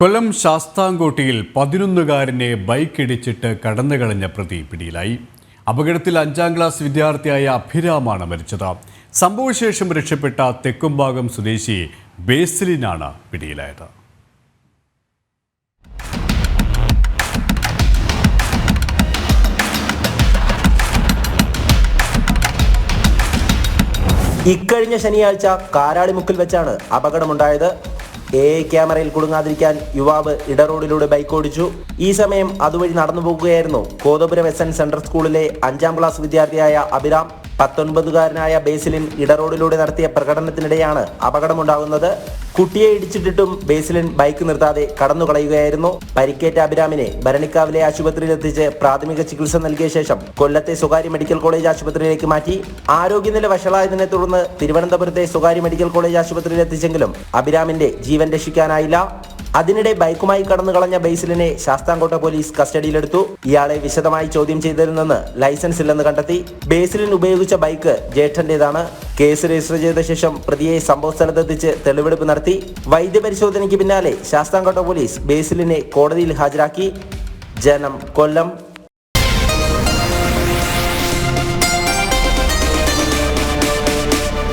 കൊല്ലം ശാസ്താംകോട്ടയിൽ 11-കാരനെ ബൈക്കിടിച്ചിട്ട് കടന്നുകളഞ്ഞ പ്രതി പിടിയിലായി. അപകടത്തിൽ 5ാം ക്ലാസ് വിദ്യാർത്ഥിയായ അഭിരാമാണ് മരിച്ചത്. സംഭവശേഷം രക്ഷപ്പെട്ട തെക്കുംഭാഗം സ്വദേശി ബേസിലിനാണ് പിടിയിലായത്. ഇക്കഴിഞ്ഞ ശനിയാഴ്ച കാരാളിമുക്കിൽ വെച്ചാണ് അപകടമുണ്ടായത്. ക്യാമറയിൽ കുടുങ്ങാതിരിക്കാൻ യുവാവ് ഇടറോഡിലൂടെ ബൈക്ക് ഓടിച്ചു. ഈ സമയം അതുവഴി നടന്നു പോകുകയായിരുന്നു കോതപുരം SN സെൻട്രൽ സ്കൂളിലെ 5ാം ക്ലാസ് വിദ്യാർത്ഥിയായ അഭിരാം. 19-കാരനായ ബേസിലിൻ ഇടറോഡിലൂടെ നടത്തിയ പ്രകടനത്തിനിടെയാണ് അപകടമുണ്ടാകുന്നത്. കുട്ടിയെ ഇടിച്ചിട്ടിട്ടും ബേസിലിൻ ബൈക്ക് നിർത്താതെ കടന്നു കളയുകയായിരുന്നു. പരിക്കേറ്റ അഭിരാമിനെ ഭരണിക്കാവിലെ ആശുപത്രിയിൽ എത്തിച്ച് പ്രാഥമിക ചികിത്സ നൽകിയ ശേഷം കൊല്ലത്തെ സ്വകാര്യ മെഡിക്കൽ കോളേജ് ആശുപത്രിയിലേക്ക് മാറ്റി. ആരോഗ്യനില വഷളായതിനെ തുടർന്ന് തിരുവനന്തപുരത്തെ സ്വകാര്യ മെഡിക്കൽ കോളേജ് ആശുപത്രിയിൽ എത്തിച്ചെങ്കിലും അഭിരാമിന്റെ ജീവൻ രക്ഷിക്കാനായില്ല. അതിനിടെ ബൈക്കുമായി കടന്നു കളഞ്ഞ ബേസിലിനെ ശാസ്താംകോട്ട പോലീസ് കസ്റ്റഡിയിലെടുത്തു. ഇയാളെ വിശദമായി ചോദ്യം ചെയ്തതിൽ നിന്ന് ലൈസൻസ് ഇല്ലെന്ന് കണ്ടെത്തി. ബേസിലിൻ ഉപയോഗിച്ച ബൈക്ക് ജ്യേഷ്ഠന്റേതാണ്. കേസ് രജിസ്റ്റർ ചെയ്ത ശേഷം പ്രതിയെ സംഭവസ്ഥലത്തെത്തിച്ച് തെളിവെടുപ്പ് നടത്തി. വൈദ്യപരിശോധനയ്ക്ക് പിന്നാലെ ശാസ്താംകോട്ട പോലീസ് ബേസിലിനെ കോടതിയിൽ ഹാജരാക്കി. ജനം, കൊല്ലം.